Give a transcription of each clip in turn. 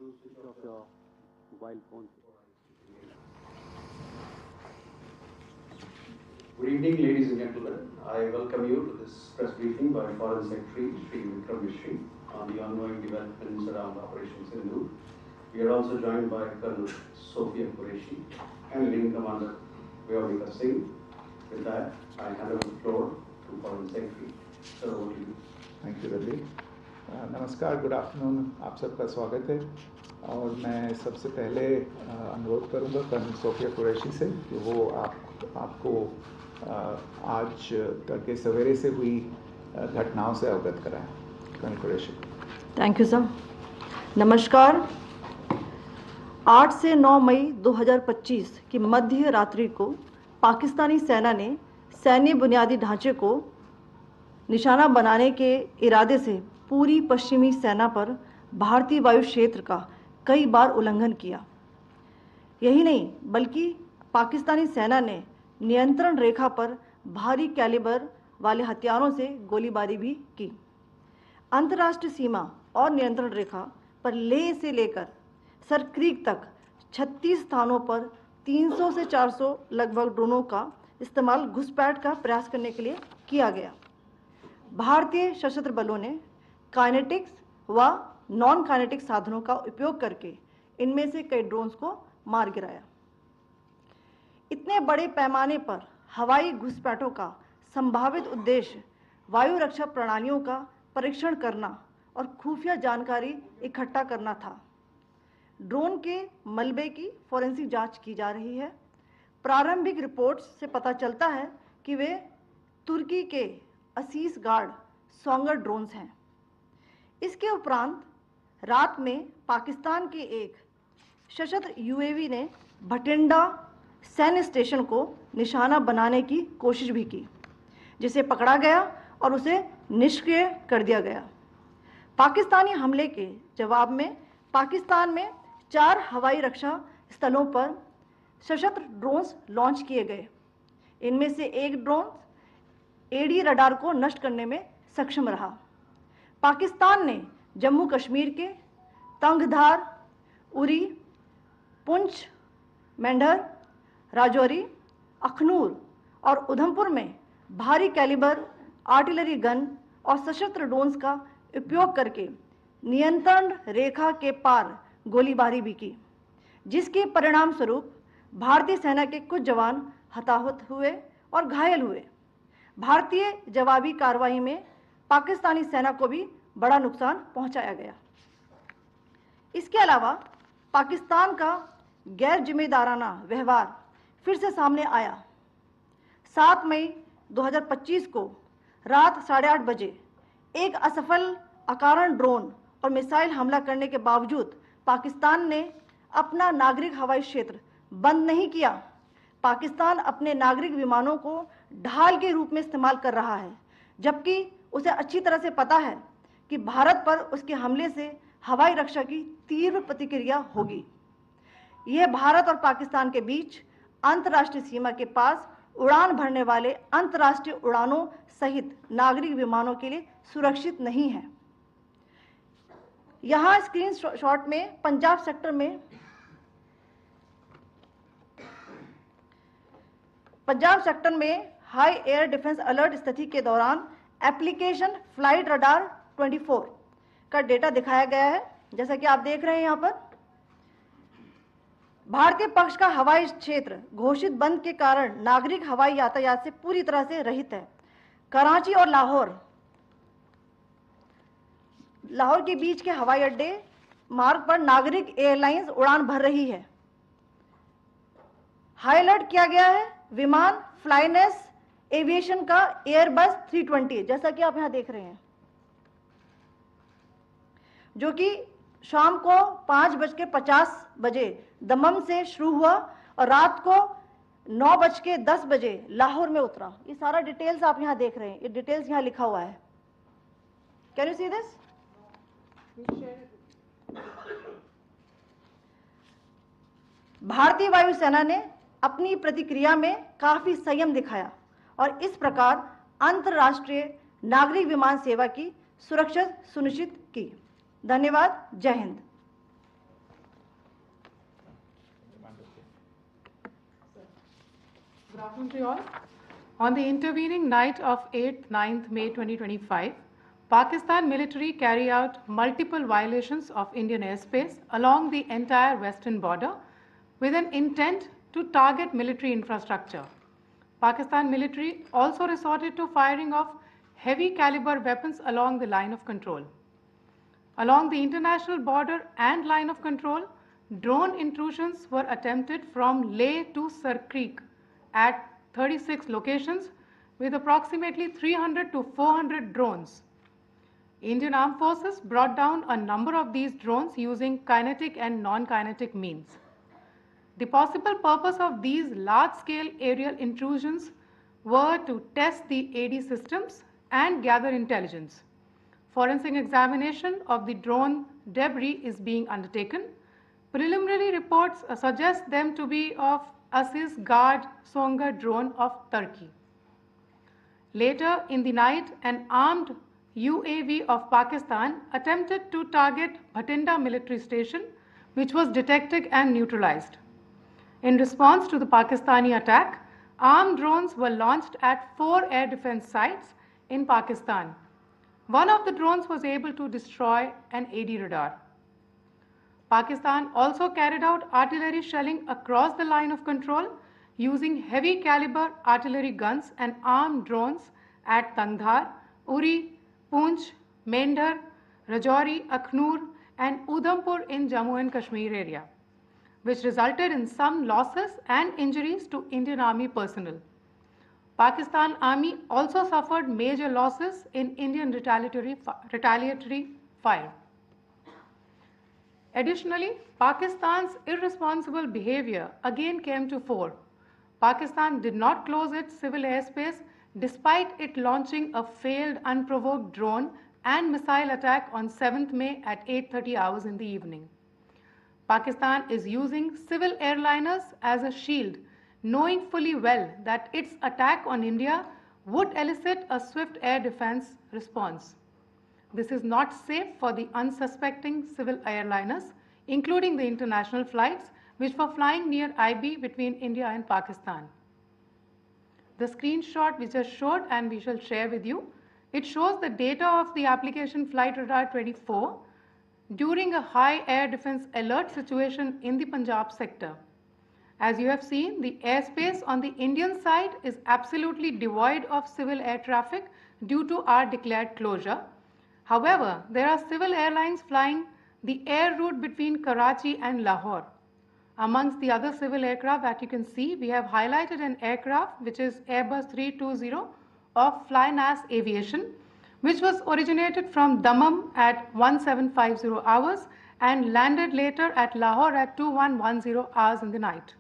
to switch off your mobile phone. Good evening, ladies and gentlemen. I welcome you to this press briefing by Foreign Secretary Shri Vikram Misri on the ongoing developments around Operation Sindhu. We are also joined by Colonel Sophia Qureshi and Wing Commander Vyodika Singh. With that, I hand over the floor to Foreign Secretary. Sir, over to you. Thank you Ravi. नमस्कार, good afternoon, आप सबका स्वागत है। और मैं सबसे पहले अनुरोध करूंगा कर्नल सोफिया कुरैशी से कि वो आपको आज तड़के सवेरे से हुई घटनाओं से अवगत कराएं। Colonel Qureshi. Thank you sir. नमस्कार। 8 से 9 मई 2025 की मध्य रात्रि को पाकिस्तानी सेना ने सैन्य बुनियादी ढांचे को निशाना बनाने के इरादे से पूरी पश्चिमी सेना पर भारतीय वायु क्षेत्र का कई बार उल्लंघन किया। यही नहीं बल्कि पाकिस्तानी सेना ने नियंत्रण रेखा पर भारी कैलिबर वाले हथियारों से गोलीबारी भी की। अंतर्राष्ट्रीय सीमा और नियंत्रण रेखा पर लेह से लेकर सर क्रीक तक 36 स्थानों पर 300 से 400 लगभग ड्रोनों का इस्तेमाल घुसपैठ का प्रयास करने के लिए किया गया। भारतीय सशस्त्र बलों ने काइनेटिक्स व नॉन काइनेटिक साधनों का उपयोग करके इनमें से कई ड्रोन्स को मार गिराया। इतने बड़े पैमाने पर हवाई घुसपैठों का संभावित उद्देश्य वायु रक्षा प्रणालियों का परीक्षण करना और खुफिया जानकारी इकट्ठा करना था। ड्रोन के मलबे की फॉरेंसिक जांच की जा रही है। प्रारंभिक रिपोर्ट्स से पता चलता है कि वे तुर्की के असीस गार्ड सोंगर ड्रोन्स हैं। इसके उपरांत रात में पाकिस्तान के एक सशस्त्र यूएवी ने भटिंडा सैन्य स्टेशन को निशाना बनाने की कोशिश भी की, जिसे पकड़ा गया और उसे निष्क्रिय कर दिया गया। पाकिस्तानी हमले के जवाब में पाकिस्तान में 4 हवाई रक्षा स्थलों पर सशस्त्र ड्रोन्स लॉन्च किए गए। इनमें से एक ड्रोन एडी रडार को नष्ट करने में सक्षम रहा। पाकिस्तान ने जम्मू कश्मीर के तंगधार, उरी, पुंछ, मेंढर, राजौरी, अखनूर और उधमपुर में भारी कैलिबर आर्टिलरी गन और सशस्त्र ड्रोन्स का उपयोग करके नियंत्रण रेखा के पार गोलीबारी भी की, जिसके परिणाम स्वरूप भारतीय सेना के कुछ जवान हताहत हुए और घायल हुए। भारतीय जवाबी कार्रवाई में पाकिस्तानी सेना को भी बड़ा नुकसान पहुंचाया गया। इसके अलावा पाकिस्तान का गैर जिम्मेदाराना व्यवहार फिर से सामने आया। 7 मई 2025 को रात 8:30 बजे एक असफल अकारण ड्रोन और मिसाइल हमला करने के बावजूद पाकिस्तान ने अपना नागरिक हवाई क्षेत्र बंद नहीं किया। पाकिस्तान अपने नागरिक विमानों को ढाल के रूप में इस्तेमाल कर रहा है, जबकि उसे अच्छी तरह से पता है कि भारत पर उसके हमले से हवाई रक्षा की तीव्र प्रतिक्रिया होगी। यह भारत और पाकिस्तान के बीच अंतर्राष्ट्रीय सीमा के पास उड़ान भरने वाले अंतर्राष्ट्रीय उड़ानों सहित नागरिक विमानों के लिए सुरक्षित नहीं है। यहाँ स्क्रीन शॉट में पंजाब सेक्टर में हाई एयर डिफेंस अलर्ट स्थिति के दौरान एप्लीकेशन फ्लाइट रडार 24 का डेटा दिखाया गया है। जैसा कि आप देख रहे हैं, यहाँ पर भारतीय पक्ष का हवाई क्षेत्र घोषित बंद के कारण नागरिक हवाई यातायात से पूरी तरह से रहित है। कराची और लाहौर के बीच के हवाई अड्डे मार्ग पर नागरिक एयरलाइंस उड़ान भर रही है। हाई अलर्ट किया गया है विमान फ्लाइनेस एविएशन का एयरबस 320, जैसा कि आप यहां देख रहे हैं, जो कि शाम को 5:50 बजे दमम से शुरू हुआ और रात को 9:10 बजे लाहौर में उतरा। ये सारा डिटेल्स आप यहां देख रहे हैं, ये डिटेल्स यहां लिखा हुआ है। Can you see this? भारतीय वायुसेना ने अपनी प्रतिक्रिया में काफी संयम दिखाया और इस प्रकार अंतर्राष्ट्रीय नागरिक विमान सेवा की सुरक्षा सुनिश्चित की। धन्यवाद। जय Hind. afternoon to you all. On the intervening night of 8th, 9th May 2025, Pakistan military carry out multiple violations of Indian airspace along the entire western border with an intent to target military infrastructure. Pakistan military also resorted to firing of heavy caliber weapons along the line of control. Along the international border and line of control, drone intrusions were attempted from Leh to Sar Creek at 36 locations with approximately 300 to 400 drones. Indian Armed Forces brought down a number of these drones using kinetic and non-kinetic means. The possible purpose of these large-scale aerial intrusions were to test the AD systems and gather intelligence. Forensic examination of the drone debris is being undertaken. Preliminary reports suggest them to be of Aziz Guard Songa drone of Turkey. Later in the night, an armed UAV of Pakistan attempted to target Bhatinda military station, which was detected and neutralized. In response to the Pakistani attack, armed drones were launched at 4 air defense sites in Pakistan. One of the drones was able to destroy an AD radar. Pakistan also carried out artillery shelling across the line of control using heavy caliber artillery guns and armed drones at Tangdhar, Uri, Poonch, Mendhar, Rajouri, Akhnur and Udhampur in Jammu and Kashmir area, which resulted in some losses and injuries to Indian Army personnel. Pakistan Army also suffered major losses in Indian retaliatory fire. Additionally, Pakistan's irresponsible behavior again came to fore. Pakistan did not close its civil airspace despite it launching a failed unprovoked drone and missile attack on 7th May at 8:30 hours in the evening. Pakistan is using civil airliners as a shield, knowing fully well that its attack on India would elicit a swift air defense response. This is not safe for the unsuspecting civil airliners, including the international flights, which were flying near IB between India and Pakistan. The screenshot we just showed and we shall share with you, it shows the data of the application Flight Radar 24 during a high air defense alert situation in the Punjab sector. As you have seen, the airspace on the Indian side is absolutely devoid of civil air traffic due to our declared closure. However, there are civil airlines flying the air route between Karachi and Lahore. Amongst the other civil aircraft that you can see, we have highlighted an aircraft which is Airbus 320 of Flynas Aviation, which was originated from Dammam at 1750 hours and landed later at Lahore at 2110 hours in the night.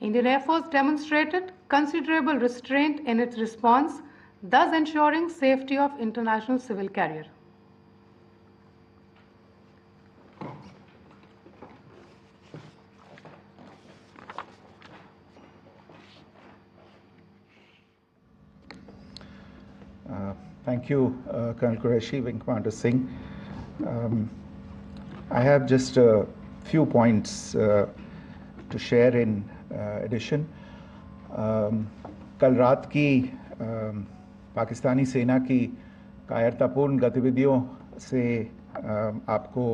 Indian Air Force demonstrated considerable restraint in its response, thus ensuring safety of international civil carrier. Thank you, Colonel Qureshi, Wing Commander Singh. I have just a few points to share in addition. कल रात की पाकिस्तानी सेना की कायरतापूर्ण गतिविधियों से आपको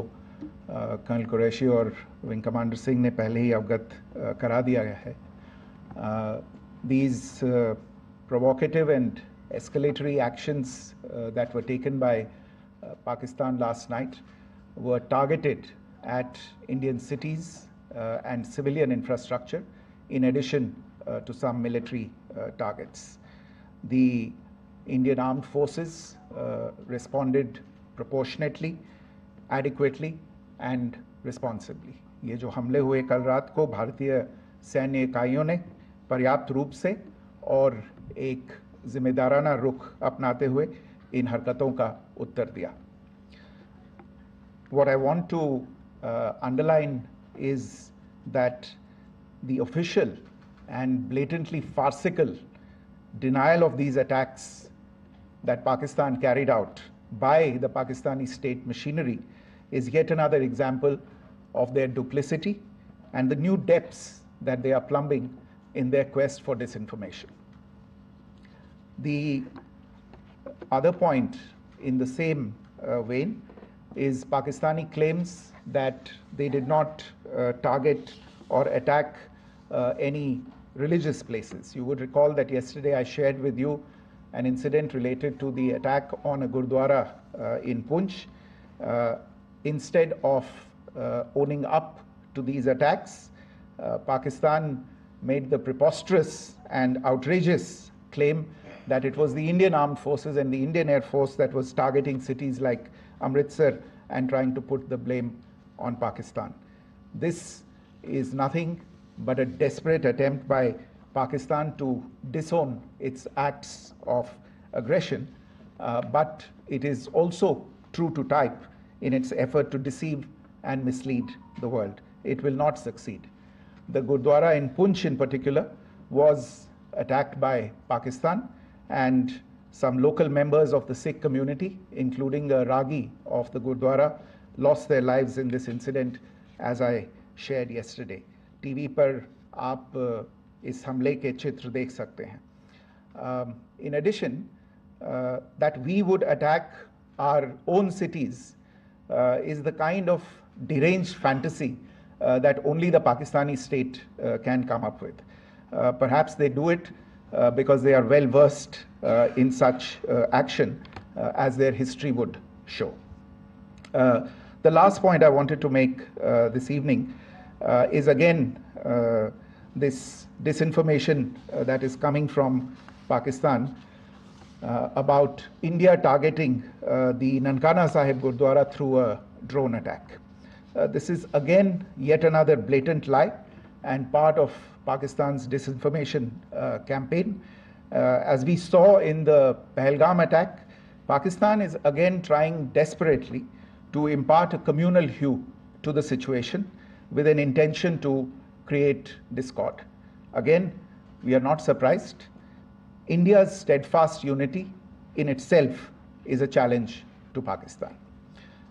colonel Qureshi और विंग कमांडर सिंह ने पहले ही अवगत करा दिया गया है. These provocative and escalatory actions that were taken by Pakistan last night were targeted at Indian cities and civilian infrastructure, in addition to some military targets. The Indian Armed Forces responded proportionately, adequately and responsibly. ये जो हमले हुए कल रात को भारतीय सैन्य इकाइयों ने पर्याप्त रूप से और एक जिम्मेदाराना रुख अपनाते हुए इन हरकतों का उत्तर दिया. What I want to underline is that the official and blatantly farcical denial of these attacks that Pakistan carried out by the Pakistani state machinery is yet another example of their duplicity and the new depths that they are plumbing in their quest for disinformation. The other point in the same vein is Pakistani claims that they did not target or attack any religious places. You would recall that yesterday I shared with you an incident related to the attack on a Gurdwara in Punch. Instead of owning up to these attacks, Pakistan made the preposterous and outrageous claim that it was the Indian Armed Forces and the Indian Air Force that was targeting cities like Amritsar and trying to put the blame on Pakistan. This is nothing but a desperate attempt by Pakistan to disown its acts of aggression, but it is also true to type in its effort to deceive and mislead the world. It will not succeed. The Gurdwara in Punch in particular was attacked by Pakistan, and some local members of the Sikh community, including a Ragi of the Gurdwara, lost their lives in this incident, as I shared yesterday. TV पर आप इस हमले के चित्र देख सकते हैं. In addition, that we would attack our own cities is the kind of deranged fantasy that only the Pakistani state can come up with. Perhaps they do it because they are well versed in such action, as their history would show. The last point I wanted to make this evening is again this disinformation that is coming from Pakistan about India targeting the Nankana Sahib Gurdwara through a drone attack. This is again yet another blatant lie and part of Pakistan's disinformation campaign. As we saw in the Pahalgam attack, Pakistan is again trying desperately to impart a communal hue to the situation with an intention to create discord. Again, we are not surprised. India's steadfast unity in itself is a challenge to Pakistan.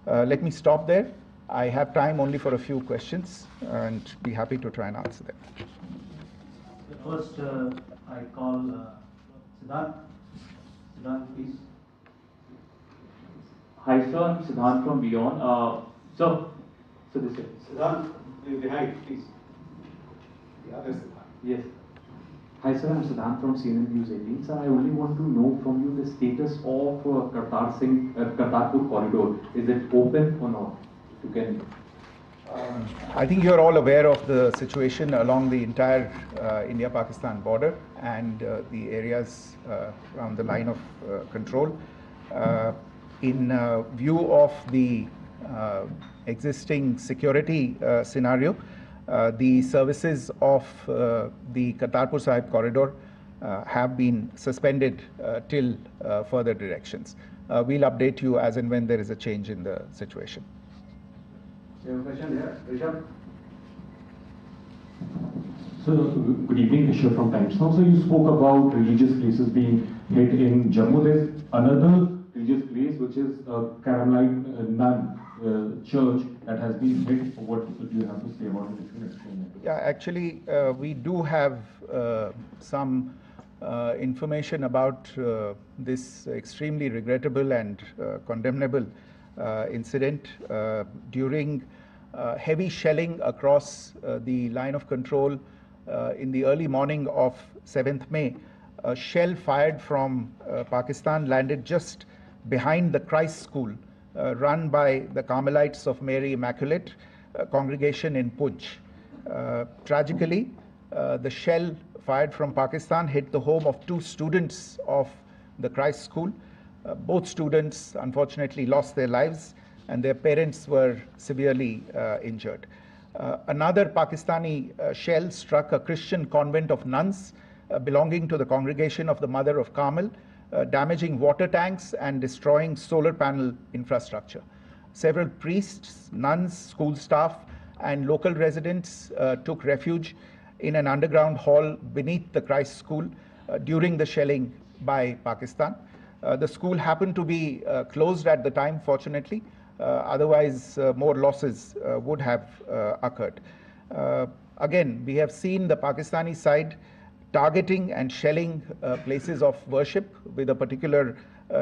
Let me stop there. I have time only for a few questions and be happy to try and answer them. First, I call Siddharth. Siddharth, please. Hi, sir. I'm Siddharth from Beyond. So this is Siddharth, behind, please. The other Siddharth. Yes. Hi, sir. I'm Siddharth from CNN News 18. Sir, I only want to know from you the status of Kartarpur corridor. Is it open or not? You can. I think you're all aware of the situation along the entire India-Pakistan border and the areas around the line of control. In view of the existing security scenario, the services of the Kartarpur Sahib corridor have been suspended till further directions. We'll update you as and when there is a change in the situation. You have a question here, Rishabh? So, good evening, Rishabh from Times Now. So, you spoke about religious places being hit in Jammu. There's another religious place which is Carmelite Nun church that has been hit. What do you have to say about it? If you can explain that. Yeah, actually, we do have some information about this extremely regrettable and condemnable incident. During heavy shelling across the line of control in the early morning of 7th May, a shell fired from Pakistan landed just behind the Christ School run by the Carmelites of Mary Immaculate congregation in Punch. Tragically, the shell fired from Pakistan hit the home of 2 students of the Christ School. Both students unfortunately lost their lives and their parents were severely injured. Another Pakistani shell struck a Christian convent of nuns belonging to the congregation of the Mother of Carmel, damaging water tanks and destroying solar panel infrastructure. Several priests, nuns, school staff, and local residents took refuge in an underground hall beneath the Christ School during the shelling by Pakistan. The school happened to be closed at the time, fortunately. Otherwise, more losses would have occurred. again, we have seen the Pakistani side targeting and shelling places of worship with a particular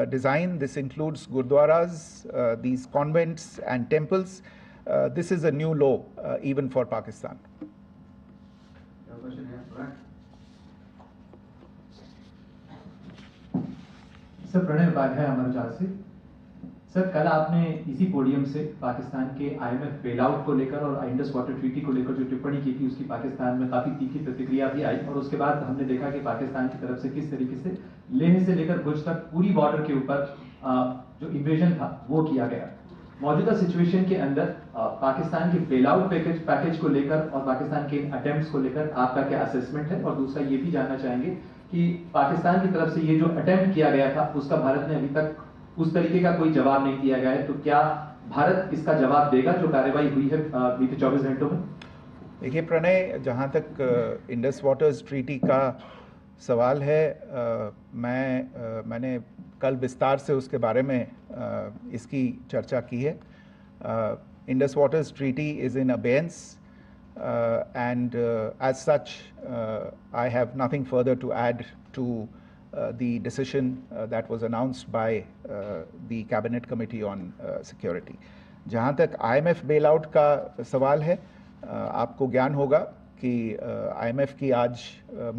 design. This includes gurdwaras, these convents and temples. This is a new low even for Pakistan. Sir Pranay Upadhyay अमरजाल से। Sir कल आपने इसी podium से पाकिस्तान के IMF bailout को लेकर और इंडस वाटर ट्रीटी को लेकर जो टिप्पणी की थी उसकी पाकिस्तान में काफ़ी तीखी प्रतिक्रिया भी आई, और उसके बाद हमने देखा कि पाकिस्तान की तरफ से किस तरीके से लेह से लेकर भुज तक पूरी बॉर्डर के ऊपर जो इन्वेजन था वो किया गया। मौजूदा सिचुएशन के अंदर पाकिस्तान के बेलआउट पैकेज को लेकर और पाकिस्तान के अटेम्प्ट्स को लेकर आपका क्या असेसमेंट है? और दूसरा ये भी जानना चाहेंगे कि पाकिस्तान की तरफ से ये जो अटेम्प्ट किया गया था उसका भारत ने अभी तक उस तरीके का कोई जवाब नहीं दिया गया है, तो क्या भारत इसका जवाब देगा जो कार्रवाई हुई है बीते 24 घंटों में? देखिए प्रणय, जहाँ तक इंडस वाटर्स ट्रीटी का सवाल है, मैंने कल विस्तार से उसके बारे में इसकी चर्चा की है। Indus waters treaty is in abeyance and as such I have nothing further to add to the decision that was announced by the Cabinet Committee on Security. जहाँ तक IMF bailout का सवाल है, आपको ज्ञान होगा कि IMF की आज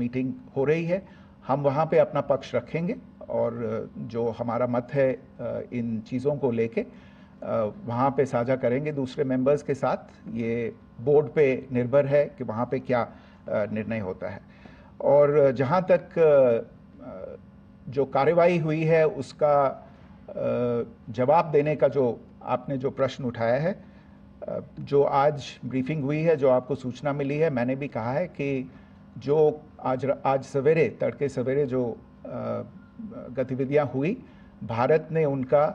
मीटिंग हो रही है। हम वहाँ पे अपना पक्ष रखेंगे और जो हमारा मत है इन चीज़ों को लेके वहाँ पे साझा करेंगे दूसरे मेंबर्स के साथ। ये बोर्ड पे निर्भर है कि वहाँ पे क्या निर्णय होता है। और जहाँ तक जो कार्रवाई हुई है उसका जवाब देने का जो आपने जो प्रश्न उठाया है, जो आज ब्रीफिंग हुई है, जो आपको सूचना मिली है, मैंने भी कहा है कि जो आज सवेरे तड़के सवेरे जो गतिविधियाँ हुई, भारत ने उनका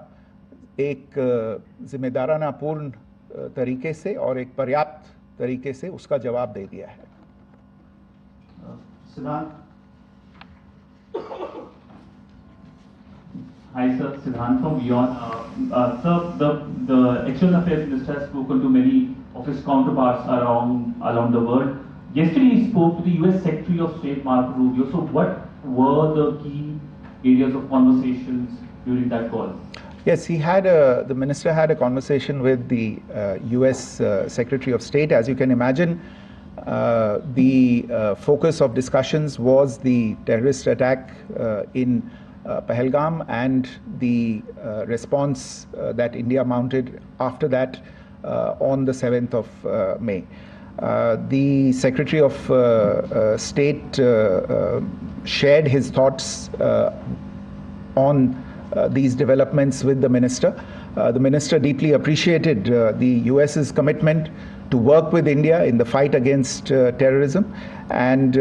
एक जिम्मेदाराना पूर्ण तरीके से और एक पर्याप्त तरीके से उसका जवाब दे दिया है। Hi sir, Siddhant from Beyond. Sir, the External Affairs Minister has spoken to many of his counterparts around the world. Yesterday he spoke to the US Secretary of State Marco Rubio. So what were the key areas of conversations during that call? Yes, the minister had a conversation with the US Secretary of State. As you can imagine, the focus of discussions was the terrorist attack in Pahalgam and the response that India mounted after that on the 7th of May. The Secretary of State shared his thoughts on these developments with the minister. The minister deeply appreciated the US's commitment to work with India in the fight against terrorism, and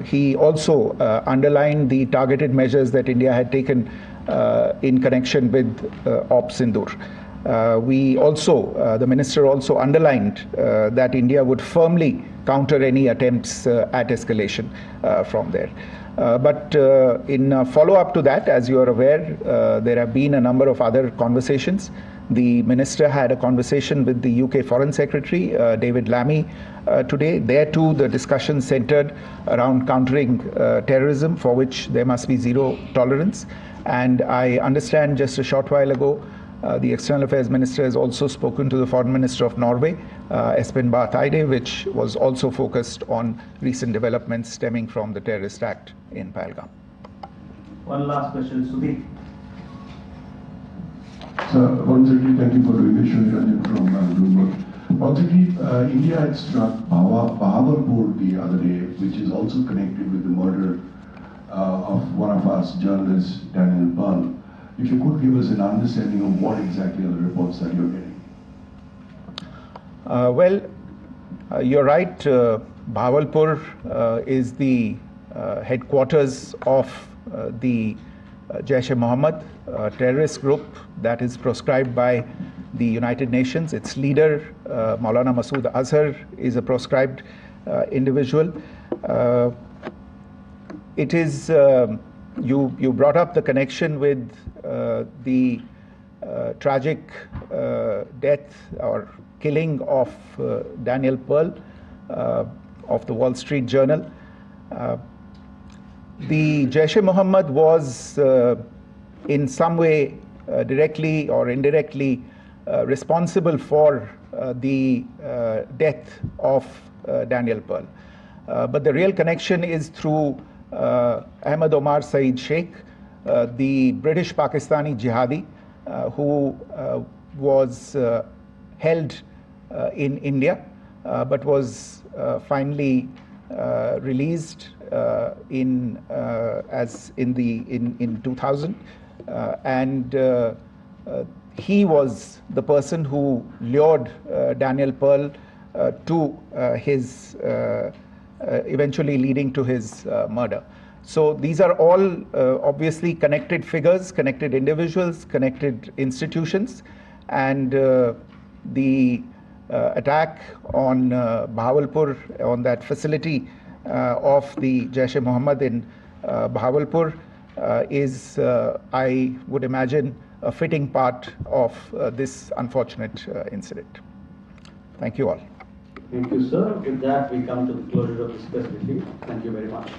he also underlined the targeted measures that India had taken in connection with Ops Sindoor. The minister also underlined that India would firmly counter any attempts at escalation from there. But in follow-up to that, as you are aware, there have been a number of other conversations. The minister had a conversation with the UK Foreign Secretary, David Lammy, today. There too, the discussion centered around countering terrorism, for which there must be zero tolerance. And I understand just a short while ago, the External Affairs Minister has also spoken to the Foreign Minister of Norway, Espen Barth Eide, which was also focused on recent developments stemming from the terrorist act in Pahalgam. One last question, Sudhi. Sir, once again, thank you for doing this. Shri Ranjan from Bloomberg. Once again, India had struck Bahawalpur the other day, which is also connected with the murder of one of our journalists, Daniel Pearl. If you could give us an understanding of what exactly are the reports that you're getting. You're right. Bahawalpur is the headquarters of the Jaish-e-Mohammed terrorist group that is proscribed by the United Nations. Its leader, Maulana Masood Azhar, is a proscribed individual. It is you brought up the connection with the tragic death or killing of Daniel Pearl. of the Wall Street Journal. The Jaish-e-Mohammed was in some way directly or indirectly responsible for the death of Daniel Pearl. But the real connection is through Ahmad Omar Saeed Sheikh, the British Pakistani jihadi who was held in India but was finally released in 2000, and he was the person who lured Daniel Pearl to his eventually leading to his murder. So these are all obviously connected figures, connected individuals, connected institutions, and the attack on Bahawalpur, on that facility of the Jaish-e-Mohammed in Bahawalpur is, I would imagine, a fitting part of this unfortunate incident. Thank you all. Thank you, sir. With that, we come to the closure of this press briefing. Thank you very much.